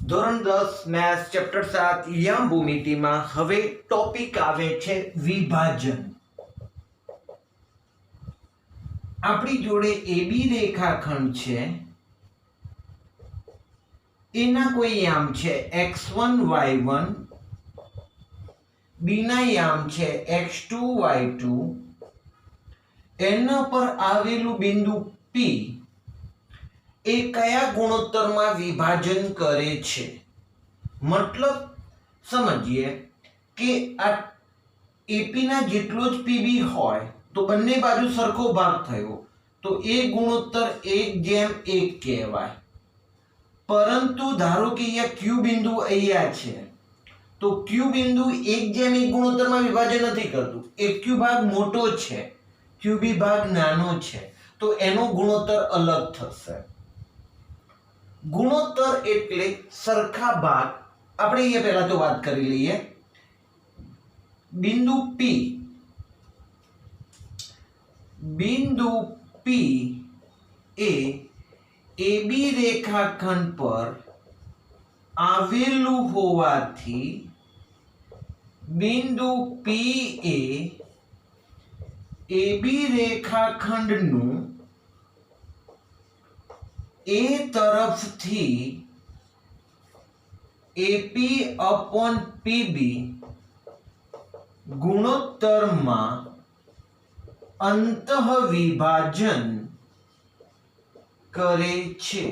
ધોરણ 10 maths chapter 7 Yama ભૂમિતિમાં હવે topic આવે છે વિભાજન. આપણી જોડે AB રેખાખંડ છે, એના કોઈ યામ છે x1 y1, B ના યામ છે x2 y2, એના પર આવેલું બિંદુ P એ કયા ગુણોત્તરમાં વિભાજન કરે છે? મતલબ સમજીએ કે આ AP ના જેટલો જ PB હોય તો બંને બાજુ સરખો ભાગ થયો તો એ ગુણોત્તર 1:1 કહેવાય. પરંતુ ધારો કે અહીંયા Q બિંદુ અહીંયા છે તો Q બિંદુ 1:1 ગુણોત્તરમાં વિભાજન નથી કરતું. એ Q ભાગ મોટો છે, QB ભાગ નાનો છે, તો એનો ગુણોત્તર અલગ થશે. ગુણોત્તર એટલે સરખા ભાગ. આપણે અહીંયા પહેલા તો વાત કરી લઈએ. બિંદુ P એ AB રેખાખંડ પર આવેલું હોવાથી બિંદુ P એ AB રેખાખંડનું એ તરફથી AP/PB ગુણોત્તરમાં અંતઃવિભાજન કરે છે.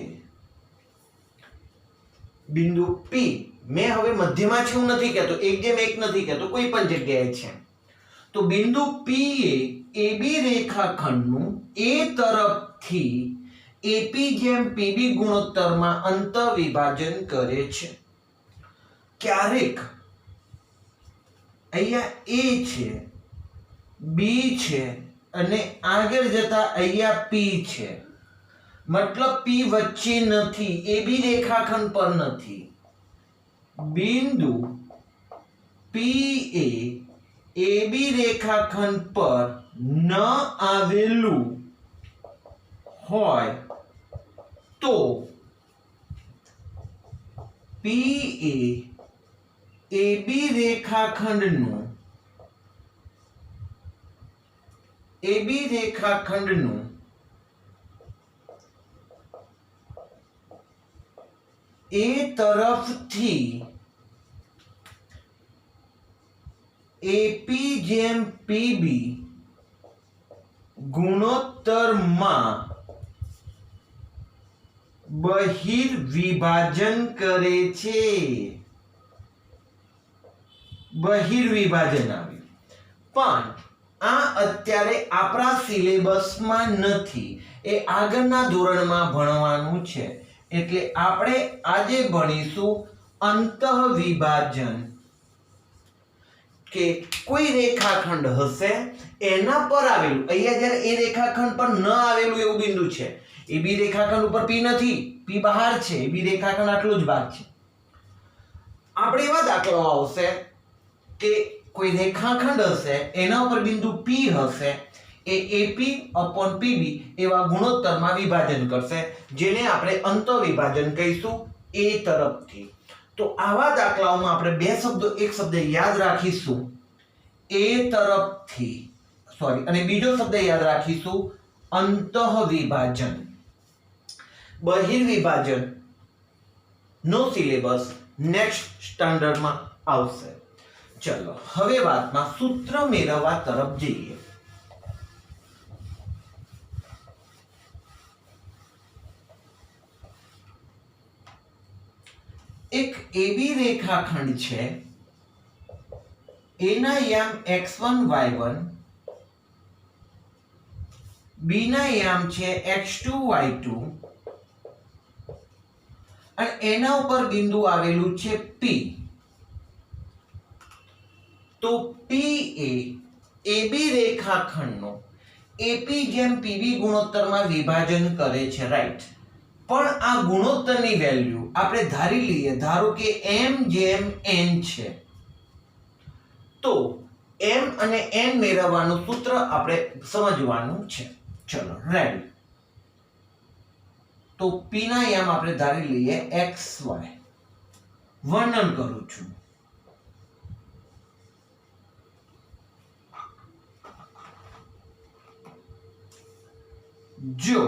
બિંદુ P મેં હવે મધ્યમાં છે હું નથી કહેતો, 1:1 નથી કહેતો, કોઈ પણ જગ્યાએ છે. તો બિંદુ P એ AB રેખાખંડનું એ તરફથી AP/PB ગુણોત્તરમાં અંતઃવિભાજન કરે છે. ક્યારેક અહીંયા A છે, B છે અને આગળ જતા અહીંયા P છે. મતલબ P વચ્ચે નથી, AB રેખાખંડ પર નથી. બિંદુ P એ AB રેખાખંડ પર ન આવેલું હોય તો P એ AB રેખાખંડનું એ તરફથી AP/PB ગુણોત્તરમાં બહિર્વિભાજન કરે છે. બહિર્વિભાજન આવ્યું, પણ આ અત્યારે આપણા સિલેબસમાં નથી, એ આગળના ધોરણમાં ભણવાનું છે. એટલે આપણે આજે ભણીશું અંતઃવિભાજન. કે કોઈ રેખાખંડ હશે એના પર આવેલું, અહીંયા જ્યારે એ રેખાખંડ પર ન આવેલું એવું બિંદુ છે. AB રેખાખંડ ઉપર P નથી, P બહાર છે, AB રેખાખંડ આટલો જ ભાગ છે. આપણે એવા દાખલાઓ આવશે કે કોઈ રેખાખંડ હશે એના ઉપર બિંદુ P હશે, એ AP/PB એવા ગુણોત્તરમાં વિભાજન કરશે, જેને આપણે અંતઃવિભાજન કહીશું એ તરફથી. તો આવા દાખલાઓમાં આપણે બે શબ્દો, એક શબ્દ યાદ રાખીશું એ તરફથી, અને બીજો શબ્દ યાદ રાખીશું અંતઃવિભાજન. બહિર્વિભાજન નો સિલેબસ નેક્સ્ટ સ્ટાન્ડર્ડમાં આવશે. ચલો હવે વાતમાં સૂત્ર મેળવવા તરફ જઈએ. એક AB રેખાખંડ છે, એના યામ x1 y1, B ના યામ છે x2 y2 અને એના ઉપર બિંદુ આવેલું છે P. તો P એ AB રેખાખંડનો AP/PB ગુણોત્તરમાં વિભાજન કરે છે, રાઈટ. પણ આ ગુણોત્તરની વેલ્યુ આપણે ધારી લઈએ, ધારો કે m/n છે, તો m અને n મેળવવાનું સૂત્ર આપણે સમજવાનું છે. ચલો રેડી. તો P ના યામ આપણે ધારી લઈએ xy વર્ણન કરું છું. જો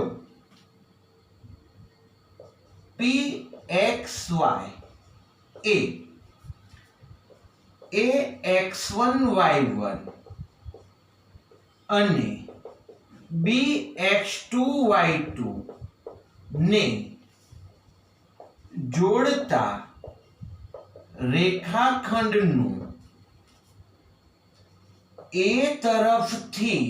pxy એ x1 y1 અને bx2 y2 ને જોડતા રેખાખંડનું એ તરફથી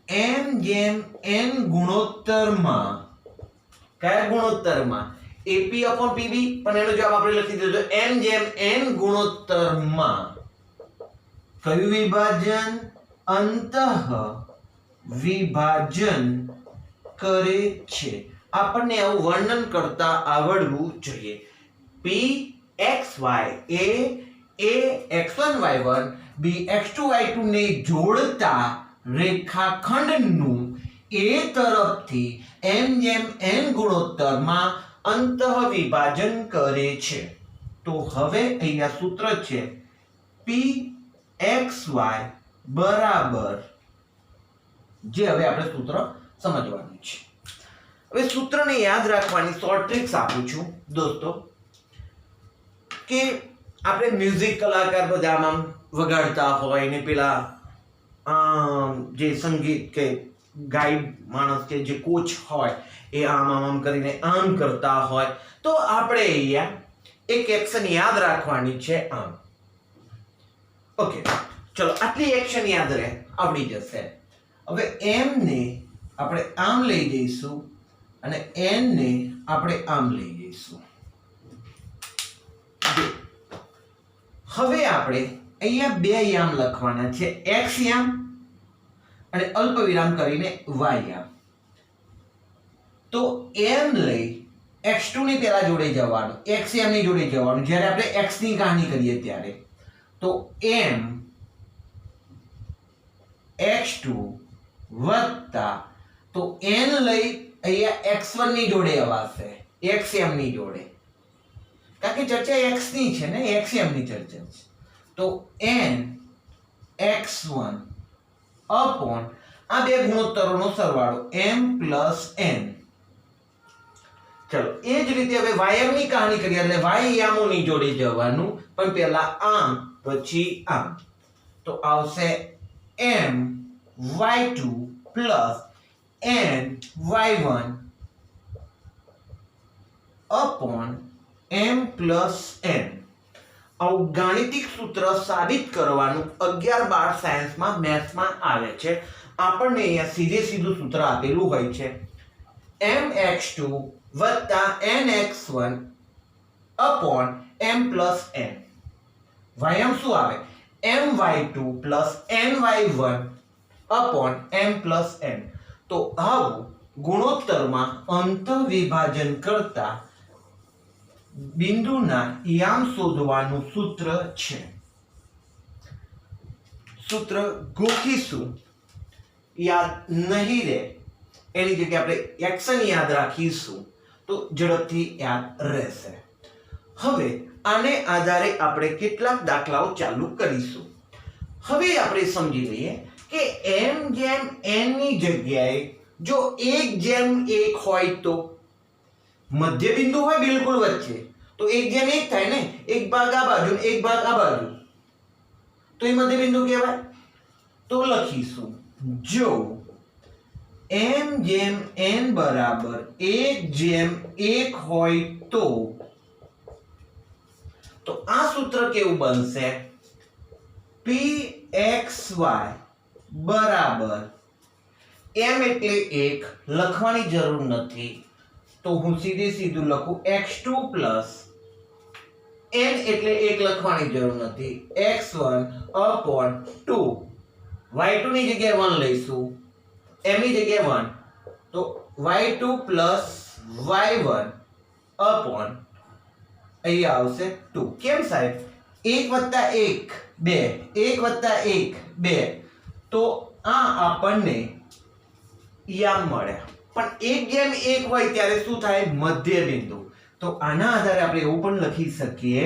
m જેમ n ગુણોત્તરમાં, કયા ગુણોત્તરમાં? AP/PB, પણ એનો જવાબ આપણે લખી દીધો m જેમ n ગુણોત્તરમાં કયું વિભાજન? અંતઃ વિભાજન કરે છે. આપણને આવું વર્ણન કરતા આવડવું જોઈએ. pxy એ x1 y1 bx2 y2 ને જોડતા રેખાખંડનું એ તરફથી m જેમ n ગુણોત્તરમાં અંતઃ વિભાજન કરે છે. તો હવે અહીંયા સૂત્ર છે pxy બરાબર, જે હવે આપણે સૂત્ર સમજવાનું છે. હવે સૂત્રને યાદ રાખવાની શોર્ટ ટ્રિક્સ આપું છું દોસ્તો, કે આપણે મ્યુઝિક કલાકાર બધા આમ વગાડતા હોય ને પેલા જે સંગીત કે ગાઈડ માણસ કે જે કોચ હોય એ આમ કરીને આમ કરતા હોય, તો આપણે અહીંયા એક એક્શન યાદ રાખવાની છે આમ. ઓકે, ચલો આટલી એક્શન યાદ રહે, આવડી જશે. હવે m ને આપણે આમ લઈ જઈશું અને n ને આપણે આમ લઈ જઈશું. હવે આપણે અહીંયા બે યામ લખવાના છે, x યામ અને અલ્પ વિરામ કરીને y યામ. તો m લઈ x2 ની પેલા જોડે જવાનું, x યામ ની જોડે જવાનું જ્યારે આપણે x ની કહાની કરીએ ત્યારે. તો m x2 વત્તા, તો n લઈ અહીંયા x1 ની જોડે અવાશે, x m ની જોડે, કારણ કે ચર્ચા x ની છે ને, x m ની ચર્ચા છે. તો n x1 અપોન આ બે ગુણોત્તરોનો સરવાળો m પ્લસ n. ચલો એ જ રીતે હવે y ની કહાની કરીએ એટલે y યામોની જોડે જવાનું, પણ પહેલા આમ પછી આમ. તો આવશે m y2 plus n y1 upon m plus n. આવું ગાણિતિક સૂત્ર સાબિત કરવાનું 11-12 સાયન્સમાં મેથ્સમાં આવે છે. આપણને અહીંયા સીધું સૂત્ર આપેલું હોય છે, mx2 વત્તા nx1 upon m plus n. ym શું આવે? my2 plus ny1 upon m plus n. તો આવું ગુણોત્તરમાં અંત વિભાજન કરતા બિંદુના યામ શોધવાનું સૂત્ર છે. સૂત્ર ગોખીશું, યાદ નહીં રહે એની જગ્યાએ આપણે એક્શન યાદ રાખીશું તો ઝડપથી યાદ રહેશે. હવે આને આધારે આપણે કેટલાક દાખલાઓ ચાલુ કરીશું. હવે આપણે સમજી લઈએ કે m જેમ n ની જગ્યાએ જો 1:1 હોય તો મધ્ય બિંદુ હોય બિલકુલ વચ્ચે, તો 1:1 થાય ને, એક ભાગ આ બાજુ ને એક ભાગ આ બાજુ, તો એ મધ્ય બિંદુ કહેવાય. તો લખીશું, જો m જેમ n બરાબર 1:1 હોય તો આ સૂત્ર કેવું બનશે? pxy બરાબર m એટલે 1 લખવાની જરૂર નથી, તો હું સીધું લખું x2 પ્લસ n એટલે 1 લખવાની જરૂર નથી, x1 અપોન 2. y2 ની જગ્યાએ 1 લઈશું, m ની જગ્યાએ 1, તો y2 પ્લસ y1 અપોન અહીંયા આવશે 2. કેમ સાહેબ? 1 + 1 2, 1 + 1 2, તો આ આપણને યામ મળે. પણ 1:1 હોય ત્યારે શું થાય? મધ્ય બિંદુ. તો આના આધારે આપણે એવું પણ લખી શકીએ,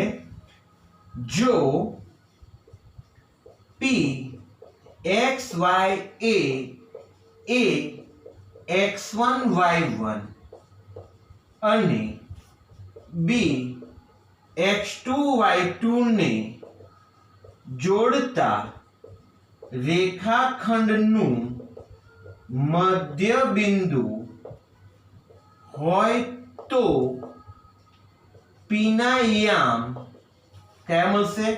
જો p x y a A x1 y1 અને b x2 y2 ને જોડતા રેખાખંડનું મધ્ય બિંદુ હોય તો p ના યામ કયા મળશે?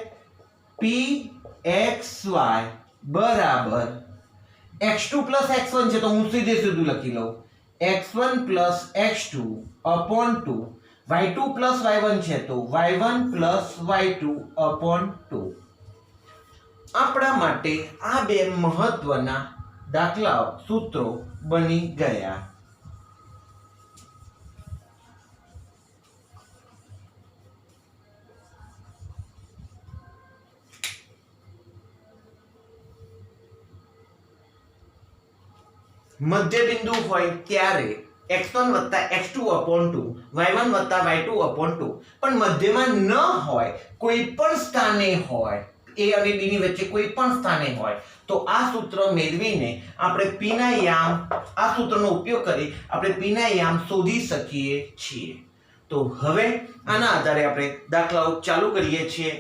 p x y બરાબર x2 plus x1 છે તો હું સીધું લખી લઉં x1 plus x2 upon 2, y2 plus y1 છે તો y1 plus y2 upon 2. આપણા માટે આ બે મહત્વના દાખલાઓ સૂત્રો બની ગયા. મધ્ય બિંદુ હોય ત્યારે x1 x2 upon 2, y1 y2 upon 2, પણ મધ્યમાં ન હોય, કોઈ પણ સ્થાને હોય, a અને b ની વચ્ચે કોઈ પણ સ્થાને હોય, તો આ સૂત્ર મેળવીને આપણે p ના યામ, આ સૂત્રનો ઉપયોગ કરી આપણે p ના યામ શોધી શકીએ છીએ. તો હવે આના આધારે આપણે દાખલાઓ ચાલુ કરીએ છીએ,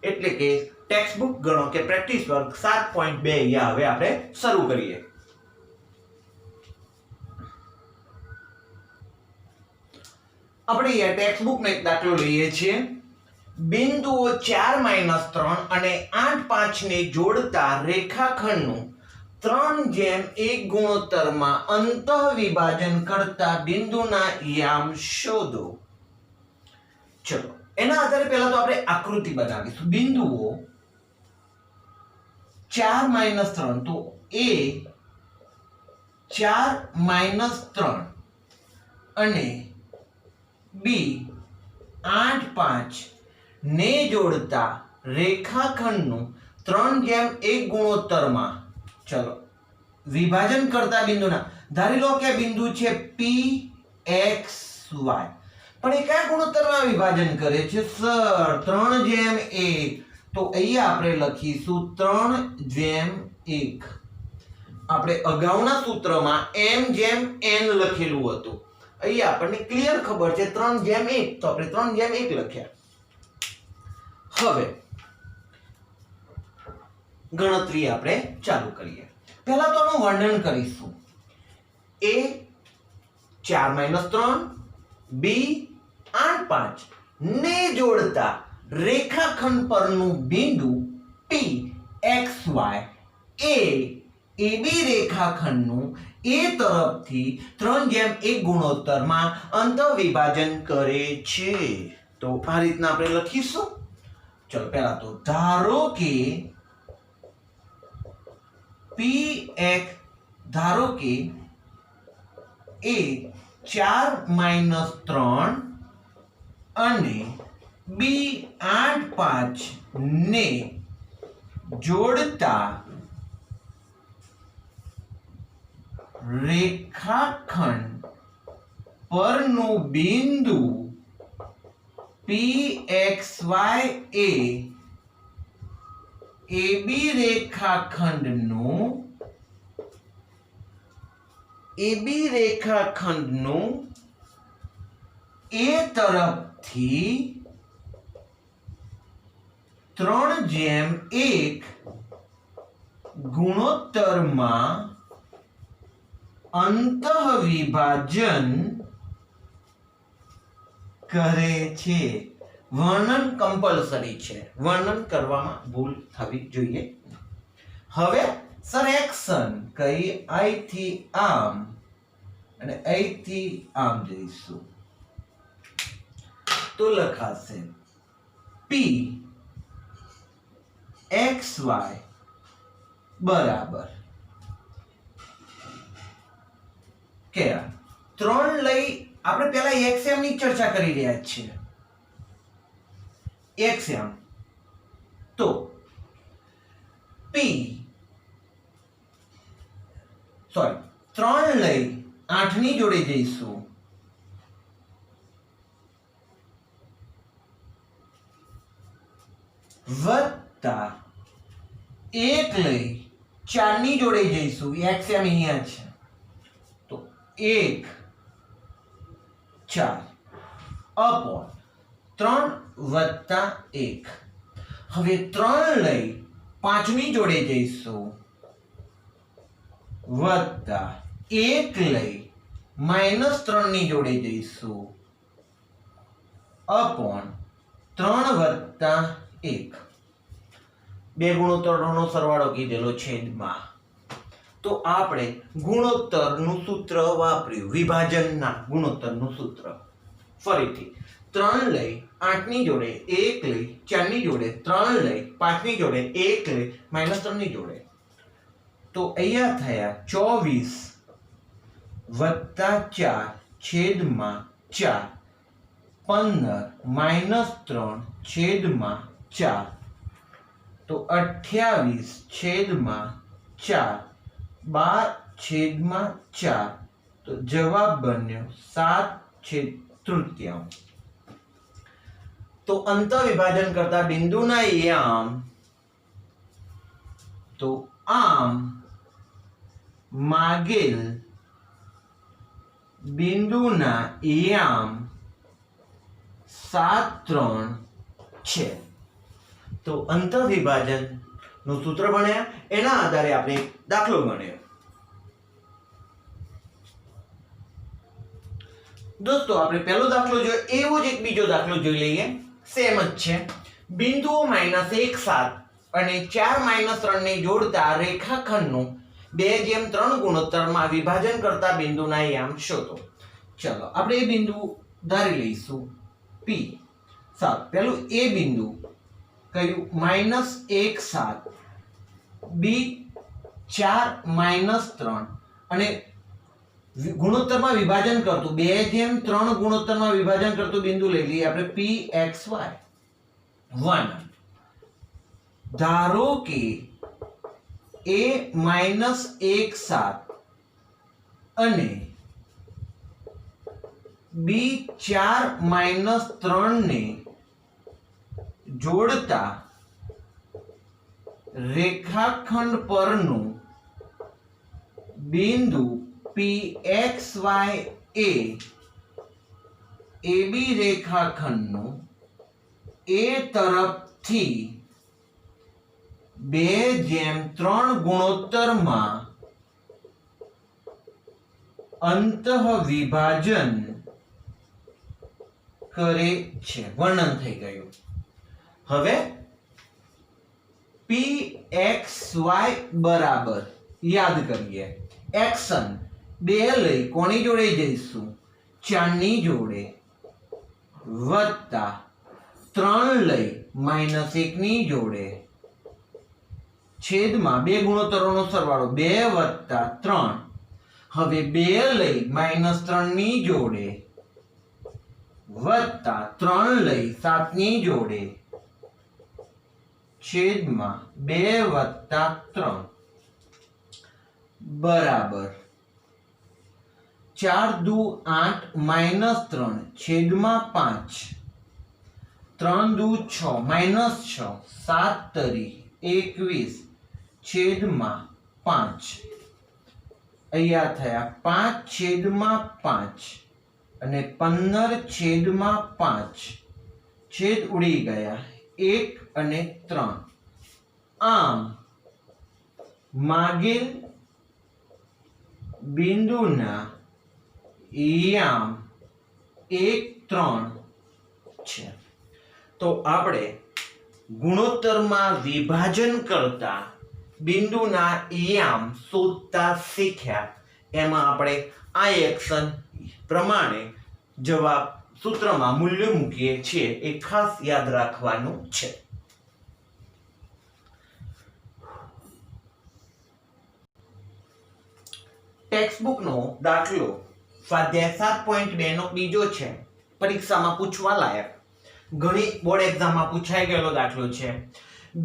એટલે કે ટેક્સ્ટ બુક ગણો કે પ્રેક્ટિસ વર્ક 7.2 અહીંયા હવે આપણે શરૂ કરીએ. આપણે અહીંયા ટેક્સ્ટ બુક નો એક દાખલો લઈએ છીએ. બિંદુઓ 4 - 3 અને 8 5 ને જોડતા રેખાખંડનું 3:1 ગુણોત્તરમાં અંતઃવિભાજન કરતા બિંદુના યામ શોધો. ચલો એના આધારે પહેલા તો આપણે આકૃતિ બનાવીશું. બિંદુઓ 4 - 3 તો a 4 - 3 અને b 8 5 ને જોડતા રેખાખંડનું 3:1 ગુણોત્તરમાં ચલો વિભાજન કરતા બિંદુના, ધારી લો કે બિંદુ છે p x y, પણ એ કયા ગુણોત્તરમાં વિભાજન કરે છે સર? 3:1. તો અહીંયા આપણે લખીશું 3:1. આપણે અગાઉના સૂત્રમાં m/n લખેલું હતું, અહીંયા આપણને ક્લિયર ખબર છે 3:1, તો આપણે 3:1 લખ્યા. હવે ગણતરી આપણે ચાલુ કરીએ. પહેલા તો આનું વર્ણન કરીશું. a 4 - 3, b 8 5 ને જોડતા રેખાખંડ પરનું બિંદુ p x y A AB રેખાખંડનું a તરફથી 3:1 ગુણોત્તરમાં અંતઃવિભાજન કરે છે. તો આ રીતના આપણે લખીશું. ચલો પહેલા તો ધારો કે px, ધારો કે a 4 - 3 અને b 8 5 ને જોડતા રેખાખંડ પરનું બિંદુ pxy એ AB રેખાખંડનું a તરફથી 3:1 ગુણોત્તરમાં અંતઃવિભાજન કરે છે. વર્ણન કમ્પલસરી છે, વર્ણન કરવામાં ભૂલ થવી જોઈએ. હવે સર એક્શન કઈ અહીંથી આમ અને અહીંથી આમ જઈશું તો લખાશે p xy બરાબર કે 3 લઈ આપણે પહેલા xm ની ચર્ચા કરી રહ્યા છીએ. xm તો p 3 લઈ 8 ની જોડે જઈશું વત્તા 1 લઈ 4 ની જોડે જઈશું. x એમ અહીંયા છે તો 1 4 અપોન 3 વત્તા 1. હવે 3 લઈ 5 ની જોડે જઈશું વત્તા 1 લઈ -3 ની જોડે જઈશું અપોન 3 વત્તા 1. બે ગુણોત્તરોનો સરવાળો કીધેલો છેદમાં. તો આપણે ગુણોત્તરનું સૂત્ર વાપર્યું, વિભાજનના ગુણોત્તરનું સૂત્ર. ફરીથી 3 લઈ 8 ની જોડે 1 લઈ 4 ની જોડે 3 લઈ 5 ની જોડે 1 લઈ -3 ની જોડે. તો અહીંયા થયા 24 વત્તા 4 છેદમાં 4 15 -3 છેદમાં 4 તો 28 છેદમાં 4 12 છેદમાં 4. તો જવાબ બન્યો 7/3. તો અંત વિભાજન કરતા બિંદુના યામ તો આમ માગેલ બિંદુના યામ 7/3 છે. તો અંત વિભાજન નું સૂત્ર ભણ્યા, એના આધારે આપણે એક દાખલો ગણ્યો. દોસ્તો આપણે પહેલો દાખલો જોયો, એવો જ એક બીજો દાખલો જોઈ લઈએ. સેમ જ છે. બિંદુઓ -1 7 અને 4 -3 ને જોડતા રેખાખંડનું 2:3 ગુણોત્તરમાં વિભાજન કરતા બિંદુના યામ શોધો. ચલો આપણે એ બિંદુ ધારી લઈશું P. સાત પેલું એ બિંદુ કયું -1 7 B 4 -3 અને ગુણોત્તરમાં વિભાજન કરતું 2:3 ગુણોત્તરમાં વિભાજન કરતું બિંદુ લઈ લઈએ આપણે PXY 1. ધારો કે A -1 7 અને B 4 -3 ને જોડતા રેખાખંડ પરનું બિંદુ PXY એ AB રેખાખંડનું A તરફથી 2:3 ગુણોત્તરમાં અંતઃ વિભાજન કરે છે. વર્ણન થઈ ગયું. હવે PXY બરાબર યાદ કરીએ. એક્શન 2 લઈ કોની જોડે જઈશું 4 ની જોડે વત્તા 3 લઈ -1 ની જોડે છેદમાં બે ગુણોત્તરોનો સરવાળો 2 વત્તા 3. હવે 2 લઈ -3 ની જોડે વત્તા 3 લઈ 7 ની જોડે છેદમાં 2 વત્તા 3 બરાબર 4 દુ 8 -3 છેદમાં 5 3 દુ 6 -6 7 તરી 21 છેદમાં 5. અહીંયા થયા 5/5 અને 15/5. છેદ ઉડી ગયા 1 અને 3. આમ માગેલ બિંદુના યામ 1 3 છે. તો આપણે ગુણોત્તરમાં વિભાજન કરતા બિંદુના યામ શોધતા શીખ્યા. એમાં આપણે આ એક્શન પ્રમાણે જવાબ સૂત્રમાં મૂલ્ય મૂકીએ છીએ, એ ખાસ યાદ રાખવાનું છે. ટેક્સ્ટબુકનો દાખલો સ્વાધ્યાય 7.2 નો બીજો છે. પરીક્ષામાં પૂછવા લાયક, ઘણી બોર્ડ એક્ઝામમાં પૂછાઈ ગયેલો દાખલો છે.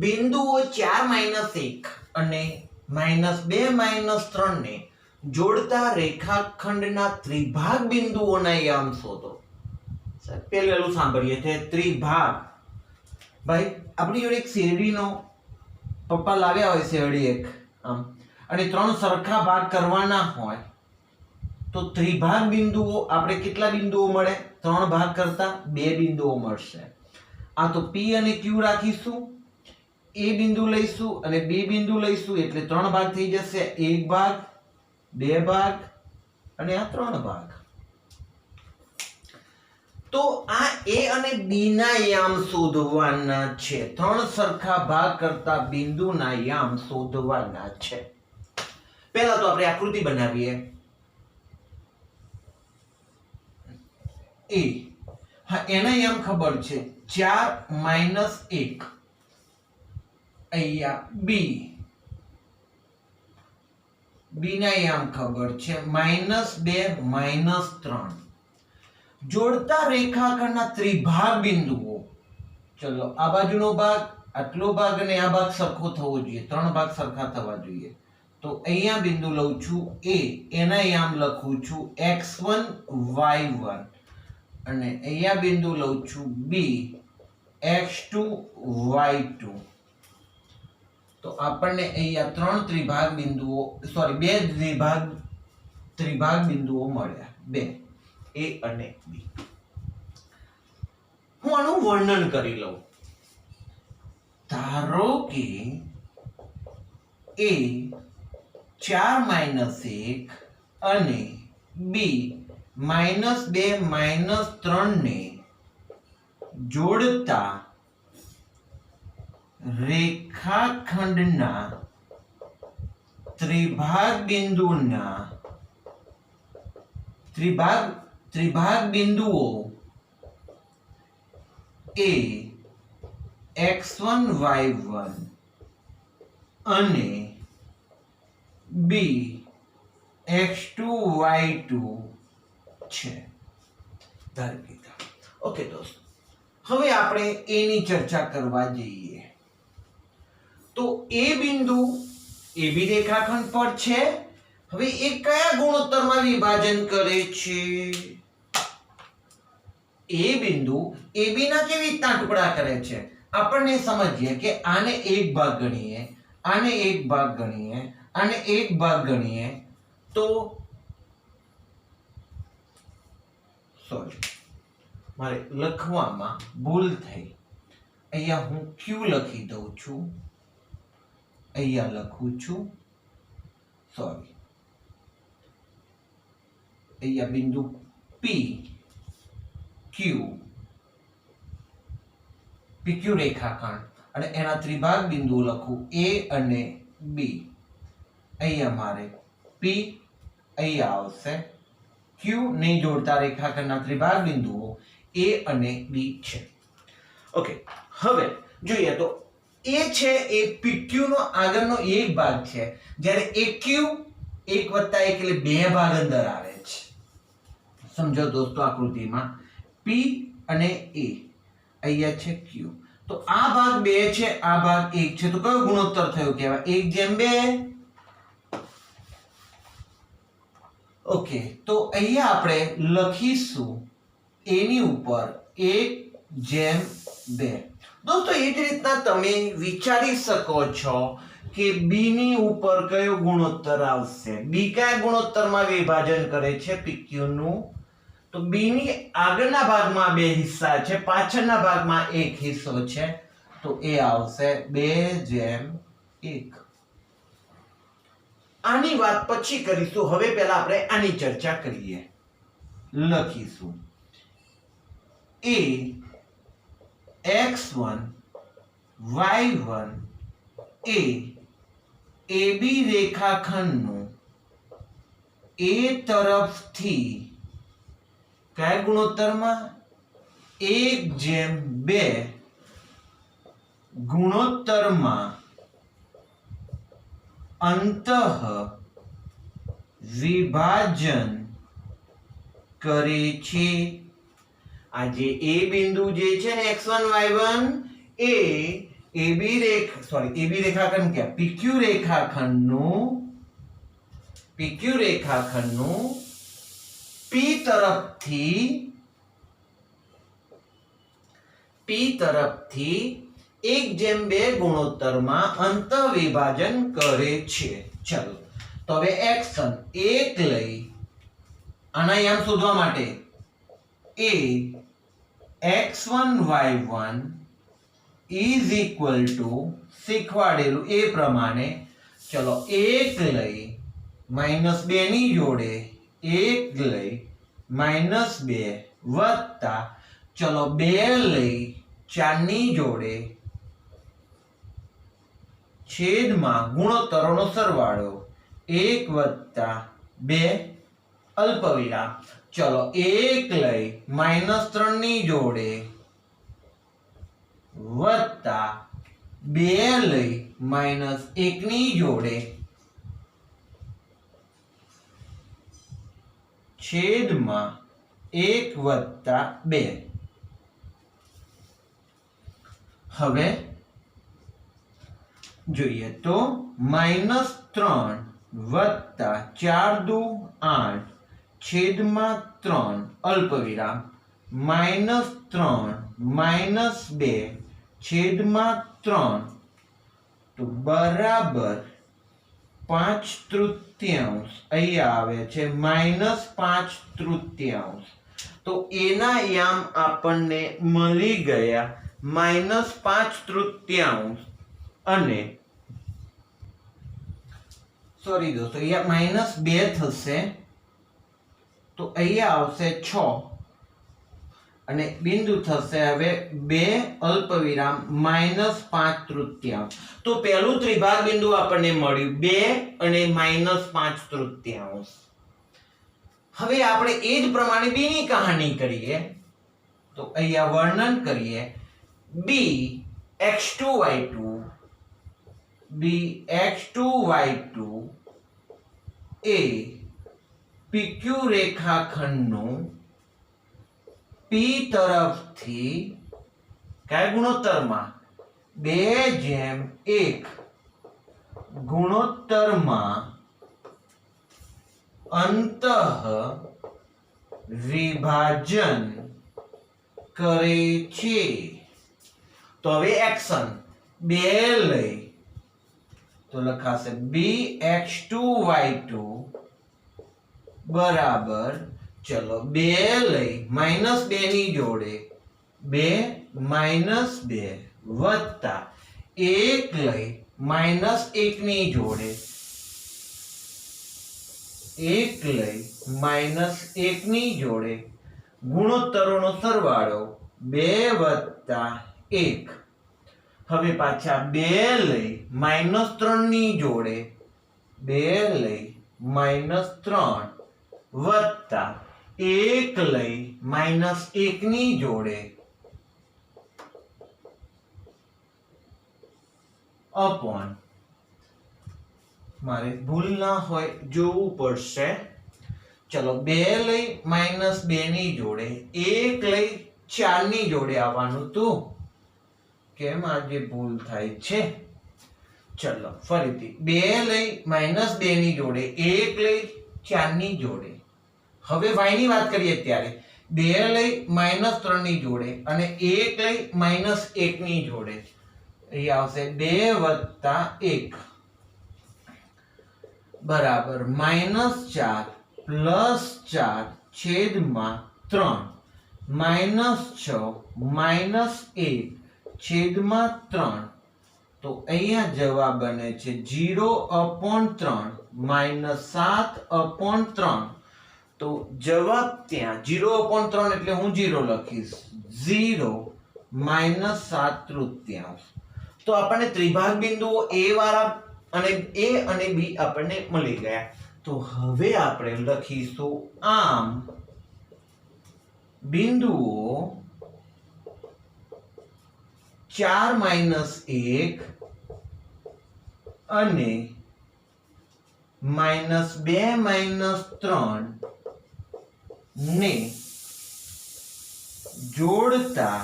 બિંદુઓ 4 -1 અને -2 -3 ને જોડતા રેખાખંડના ત્રિભાગ બિંદુઓના યામ શોધો. પહેલેલું સાંભળીએ છે ત્રિભાગ. ભાઈ આપણી જોડે એક શેરડીનો પપ્પા લાવ્યા હોય શેરડી એક આમ અને 3 સરખા ભાગ કરવાના હોય તો ત્રિભાગ બિંદુઓ આપણે કેટલા બિંદુઓ મળે? 3 ભાગ કરતા 2 બિંદુઓ મળશે. આ તો P અને Q રાખીશું, A બિંદુ લઈશું અને B બિંદુ લઈશું એટલે 3 ભાગ થઈ જશે. 1 ભાગ, 2 ભાગ અને આ 3 ભાગ. તો આ A અને B ના યામ શોધવાના છે. 3 સરખા ભાગ કરતા બિંદુના યામ શોધવાના છે. પહેલા તો આપણે આકૃતિ બનાવીએ. A હા એના યામ ખબર છે 4 - 1. અહીંયા B ના યામ ખબર છે -2 - 3. જોડતા રેખાખંડના ત્રિભાગ બિંદુઓ. ચલો આ બાજુનો ભાગ, આટલો ભાગ અને આ ભાગ સરખો થવો જોઈએ, 3 ભાગ સરખા થવા જોઈએ. તો અહીંયા બિંદુ લઉં છું A, એના યામ લખું છું x1 y1 અને અહીંયા બિંદુ લઉં છું B, x2 y2. તો આપણને અહીંયા 3 ત્રિભાગ બિંદુઓ બે ત્રિભાગ બિંદુઓ મળ્યા. 2 A અને B. હું આનું વર્ણન કરી લઉં. ધારો કે A 4 - 1 અને B -2 - 3 ને જોડતા રેખાખંડના ત્રિભાગ બિંદુઓ A x1 y1 અને B x2 y2 છે. ધારી લીધા. ઓકે દોસ્તો, હવે આપણે A ની ચર્ચા કરવા જઈએ. તો A બિંદુ AB રેખાખંડ પર છે. હવે એ કયા ગુણોત્તરમાં વિભાજન કરે છે? A બિંદુ AB ના કેવી રીતના ટુકડા કરે છે? આપણને સમજીએ કે આને એક ભાગ ગણીએ, આને એક ભાગ ગણીએ, આને એક ભાગ ગણીએ તો સોરી મારે લખવામાં ભૂલ થઈ. અહીંયા હું Q લખી દઉં છું, અહીંયા લખું છું સોરી અહીંયા બિંદુ P Q PQ રેખાખંડ અને એના ત્રિભાગ બિંદુઓ લખું A અને B. અહીંયા મારે P અહીંયા આવશે. Q નહીં જોડતા રેખાખંડના ત્રિભાગ બિંદુઓ A અને B છે. ઓકે, હવે જોઈએ તો A છે એ PQ નો આગળનો એક ભાગ છે, જ્યારે AQ 1 + 1 એટલે 2 ભાગ અંદર આવે છે. સમજો દોસ્તો, આકૃતિમાં P અને A અહીંયા છે Q. તો આ ભાગ 2 છે, આ ભાગ 1 છે. તો કયો ગુણોત્તર થયો કહેવાય? 1/2. ઓકે, તો અહીંયા આપણે લખીશું A ની ઉપર 1/2. દોસ્તો એ જ રીતના તમે વિચારી શકો છો કે B ની ઉપર કયો ગુણોત્તર આવશે. B કયા ગુણોત્તરમાં વિભાજન કરે છે? PQ નું. તો B ની આગળના ભાગમાં 2 હિસ્સા છે, પાછળના ભાગમાં 1 હિસ્સો છે. તો એ આવશે 2/1. આની વાત પછી કરીશું. હવે પહેલા આપણે આની ચર્ચા કરીએ. લખીશું A x1 y1 A AB રેખાખંડનું A તરફથી કયા ગુણોત્તરમાં? 1/2 ગુણોત્તરમાં અંતઃ વિભાજન કરે છે. આ જે A બિંદુ જે છે ને x1 y1 એ AB રેખાખંડ કે PQ રેખાખંડનું P તરફથી 1:2 ગુણોત્તરમાં અંત વિભાજન કરે છે. ચલો તો હવે એક્શન 1 લઈ આના યામ શોધવા માટે a x1 y1 is equal to શીખવાડેલું એ પ્રમાણે ચલો 1 લઈ -2 ની જોડે 1 લઈ -2 વત્તા ચલો 2 લઈ 4 ની જોડે છેદમાં ગુણોત્તરોનો સરવાળો 1 વત્તા 2 અલ્પવિરામ ચલો 1 લઈ -3 ની જોડે વત્તા 2 લઈ -1 ની જોડે છેદમાં 1 વત્તા 2. હવે જોઈએ તો -3 વત્તા 4 દુ 8 છેદમાં 3 અલ્પવિરામ -3 -2 છેદમાં 3 તો બરાબર 5/3 અહીંયા આવે છે -5/3 તો એના યામ આપણને મળી ગયા -5/3 અને સોરી દોસ્તો અહીંયા -2 થશે તો અહીંયા આવશે 6 અને બિંદુ થશે હવે 2 અલ્પવિરામ -5/3 તો પહેલું ત્રિભાગ બિંદુ આપણને મળ્યું 2 અને -5/3. હવે આપણે એ જ પ્રમાણે b ની કહાની કરીએ તો અહીંયા વર્ણન કરીએ b x2 y2 b x2 y2 એ PQ રેખાખંડનું P તરફથી કયા ગુણોત્તરમાં 2:1 ગુણોત્તરમાં અંતઃ વિભાજન કરે છે. તો હવે એક્શન 2 લઈ તો લખાશે bx2 y2 બરાબર ચલો 2 લઈ -2 ની જોડે 2 -2 વત્તા 1 લઈ -1 ની જોડે 1 લઈ -1 ની જોડે ગુણોત્તરોનો સરવાળો 2 વત્તા 1. હવે પાછા 2 લઈ -3 ની જોડે 2 લઈ -3 વત્તા 1 લઈ -1 ની જોડે અપોન મારે ભૂલ ના હોય જોવું પડશે. ચલો 2 લઈ -2 ની જોડે 1 લઈ 4 ની જોડે આવવાનું તું કેમ આજે ભૂલ થાય છે. ચલો ફરીથી 2 લઈ -2 ની જોડે 1 લઈ 4 ની જોડે. હવે y ની વાત કરીએ ત્યારે 2 લઈ -3 ની જોડે અને 1 લઈ -1 ની જોડે અહીં આવશે 2 વત્તા 1 બરાબર -4 પ્લસ 4 છેદમાં 3 -6 -1 છેદમાં 3 તો અહીંયા જવાબ બને છે 0/3 -7/3. તો જવાબ ત્યાં 0/3 એટલે હું 0 લખીશ 0 -7/3. તો આપણને ત્રિભાગ બિંદુઓ a વાળા અને a અને b આપણને મળી ગયા. તો હવે આપણે લખીશું આમ બિંદુઓ 4 - 1 અને -2 - 3 ને જોડતા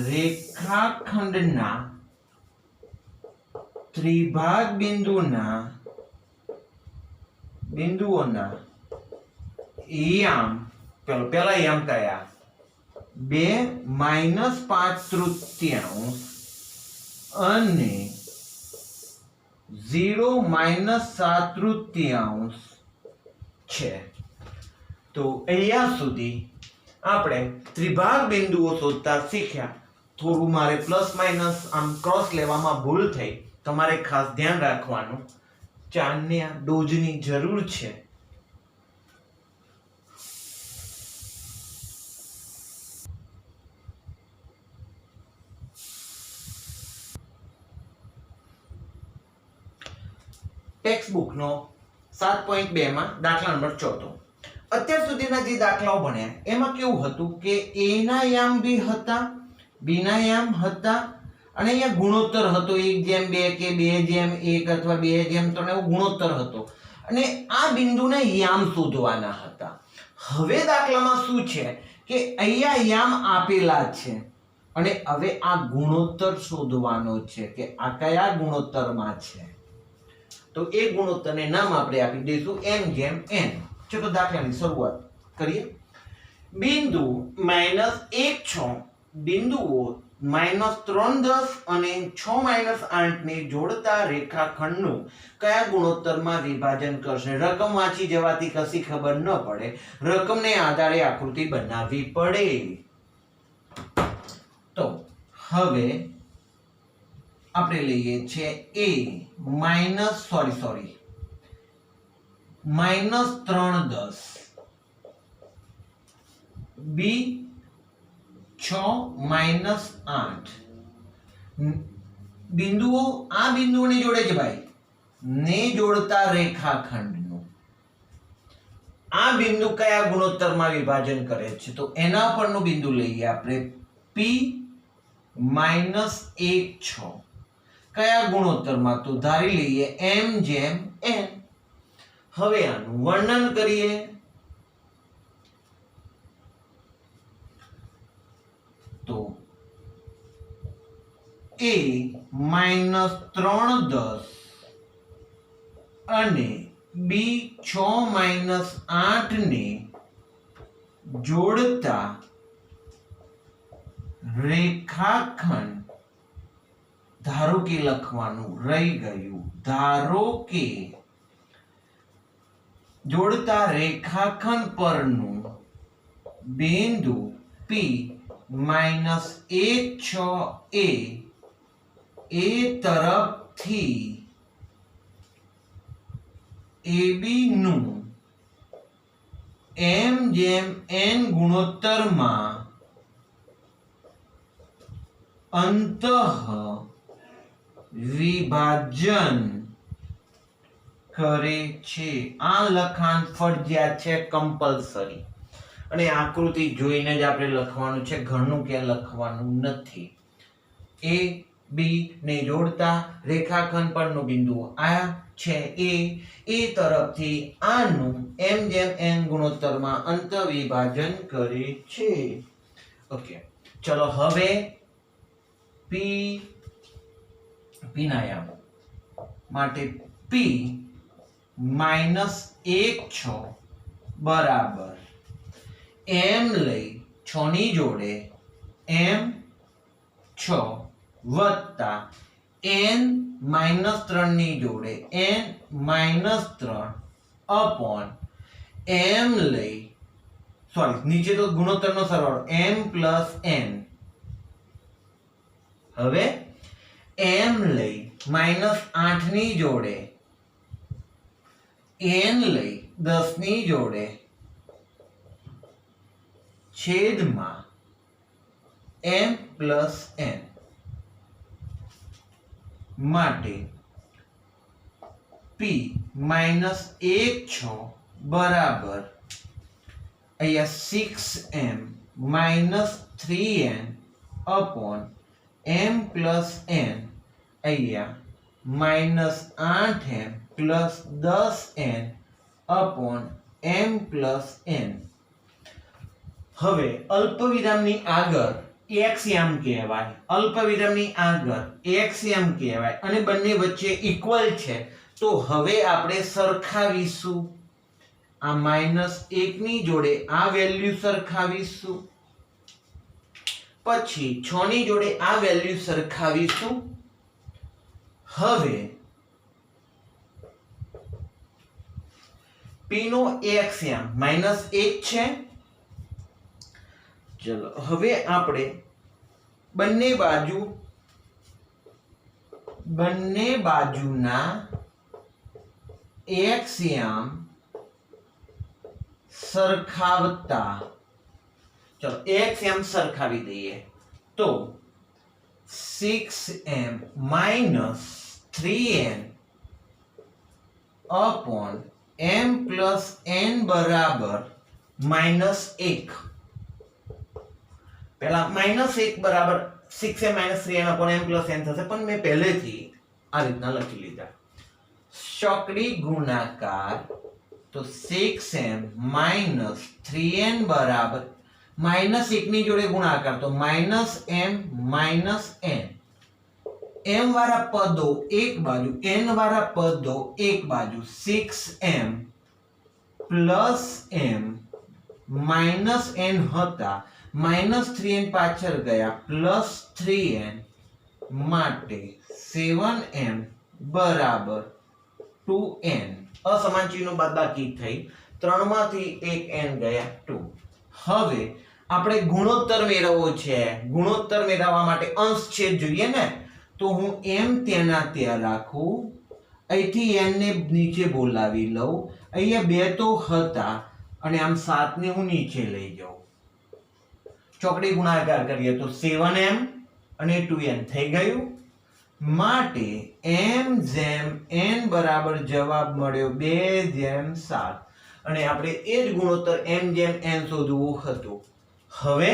રેખાખંડના ત્રિભાગ બિંદુઓના યામ પેલા યામ કયા 2 -5/3 અને 0 -7/3 છે. તો અહીંયા સુધી આપણે ત્રિભાગ બિંદુઓ શોધતા શીખ્યા. થોડું મારે પ્લસ માઇનસ આમ ક્રોસ લેવામાં ભૂલ થઈ. તમારે ખાસ ધ્યાન રાખવાનું, ચાંદની ડોઝની જરૂર છે. ટેક્સ્ટ બુકનો 7.2 માં દાખલા નંબર 14. અત્યાર સુધીના જે દાખલાઓ ભણ્યા એમાં કેવું હતું કે a ના યામ બી હતા, b ના યામ હતા અને અહીંયા ગુણોત્તર હતો 1:2 કે 2:1 અથવા 2:3 એવો ગુણોત્તર હતો અને આ બિંદુના યામ શોધવાના હતા. હવે દાખલામાં શું છે કે અહીંયા યામ આપેલા છે અને હવે આ ગુણોત્તર શોધવાનો છે કે આ કયા ગુણોત્તરમાં છે. તો એ ગુણોત્તરને નામ આપણે આપી દઈશું m જેમ n. ચલો દાખલાની શરૂઆત કરીએ. બિંદુ -1,6 બિંદુઓ -3,10 અને 6-8 ને જોડતા રેખાખંડનું કયા ગુણોત્તરમાં વિભાજન કરશે. રકમ વાંચી જવાથી કશી ખબર ન પડે, રકમને આધારે આકૃતિ બનાવવી પડે. તો હવે આપણે લઈએ છે a -310 b 6-8 બિંદુઓ આ બિંદુઓને જોડે છે ભાઈ, ને જોડતા રેખાખંડનું આ બિંદુ કયા ગુણોત્તરમાં વિભાજન કરે છે. તો એના પરનું બિંદુ લઈએ આપણે p -1,6 કયા ગુણોત્તરમાં. તો ધારી લઈએ m જેમ n. હવે આનું વર્ણન કરીએ. તો a -310 અને b 6-8 ને જોડતા રેખાખંડ, ધારો કે લખવાનું રહી ગયું, ધારો કે જોડતા રેખાખંડ પરનું બિંદુ p -1,6 એ તરફથી AB નું m જેમ n ગુણોત્તરમાં અંતઃ વિભાજન કરે છે. આ લખાણ ફરજિયાત છે, કમ્પલસરી. અને આકૃતિ જોઈને જ આપણે લખવાનું છે, ઘરનું ક્યાં લખવાનું નથી. a b ને જોડતા રેખાખંડ પરનું બિંદુ આ છે એ તરફથી આનું m જેમ n ગુણોત્તરમાં અંતઃ વિભાજન કરે છે. ઓકે, ચલો હવે p ના યામ માટે p -1,6 બરાબર m લઈ 6 ની જોડે m6 વત્તા n -3 ની જોડે n-3 અપોન m લઈ, સોરી નીચે તો ગુણોત્તરનો સરવાળો m પ્લસ n. હવે m લઈ -8 ની જોડે n લઈ 10 ની જોડે છેદમાં m પ્લસ n માટે p -1,6 બરાબર અહીંયા 6m -3n upon m plus n અહીંયા -8m plus 10n upon m plus n. હવે અલ્પવિરામની આગળ x યામ કહેવાય, અલ્પવિરામની આગળ x યામ કહેવાય અને બંને વચ્ચે ઇક્વલ છે. તો હવે આપણે સરખાવીશું, આ -1 ની જોડે આ વેલ્યુ સરખાવીશું. પછી 6 ની જોડે આ વેલ્યુ સરખાવીશું. હવે p નો એક્સએમ -1 છે. ચલો હવે આપણે બંને બાજુના એક્સએમ સરખાવતા, ચલો એક્સએમ સરખાવી દઈએ. તો 6m - 3n upon m plus n બરાબર -1. પહેલા -1 બરાબર 6m - 3n upon m plus n થશે, પણ મેં પહેલેથી આ રીતના લખી લીધા. ચોકડી ગુણાકાર, તો 6m - 3n બરાબર -1 ની જોડે ગુણાકાર, તો -m - n. m વાળા પદો એક બાજુ, n વાળા પદો એક બાજુ. 6m plus m minus n હતા, -3n પાછળ ગયા, +3n માટે 7m બરાબર 2n. અસમાન ચિહ્નો બાદબાકી થઈ, 3 માંથી 1 n ગયા 2. હવે આપણે ગુણોત્તર મેળવવો છે. ગુણોત્તર મેળવવા માટે અંશ છેદ જોઈએ ને, તો હું m તેના ત્યાં રાખું, અહીંથી n ને નીચે બોલાવી લઉં. અહીંયા 2 તો હતા અને આમ 7 ને હું નીચે લઈ જાઉં. ચોકડી ગુણાકાર કરીએ તો 7m અને 2n થઈ ગયું. માટે m જેમ n બરાબર જવાબ મળ્યો 2:7. અને આપણે એ જ ગુણોત્તર m જેમ n શોધવું હતું. હવે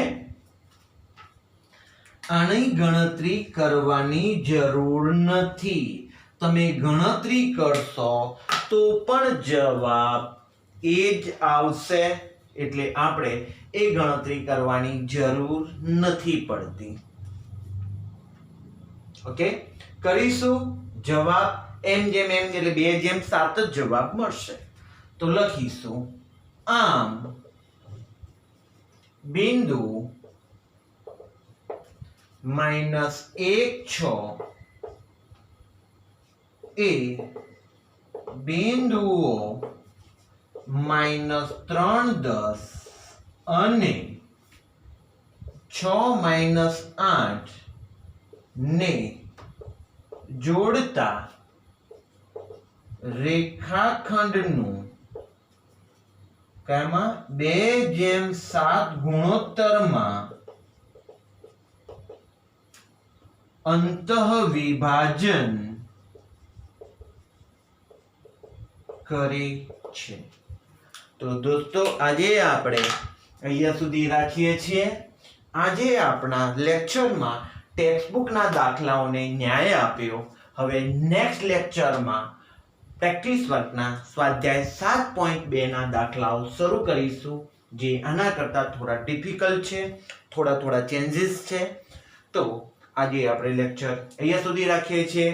આની ગણતરી કરવાની જરૂર નથી. તમે ગણતરી કરશો તો પણ જવાબ એ જ આવશે. એટલે આપણે એ ગણતરી કરવાની જરૂર નથી પડતી. ઓકે, કરીશું. જવાબ m જેમ n એટલે 2:7 જ જવાબ મળશે. તો લખીશું, આમ બિંદુ -1,6 એ બિંદુઓ -3,10 અને 6 - 8 ને જોડતા રેખાખંડનું 2:7 ગુણોત્તરમાં અંતઃવિભાજન કરે છે. તો દોસ્તો આજે આપણે અહીંયા સુધી રાખીએ છીએ. આજે આપણા લેક્ચરમાં ટેક્સ્ટબુકના દાખલાઓને ન્યાય આપ્યો. હવે નેક્સ્ટ લેક્ચરમાં પ્રેક્ટિસ વર્કના સ્વાધ્યાય 7.2 ના દાખલાઓ શરૂ કરીશું, જે આના કરતાં થોડા ડિફિકલ્ટ છે, થોડા ચેન્જીસ છે. તો આજે આપણે લેક્ચર અહીંયા સુધી રાખીએ છીએ.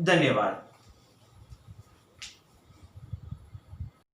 ધન્યવાદ.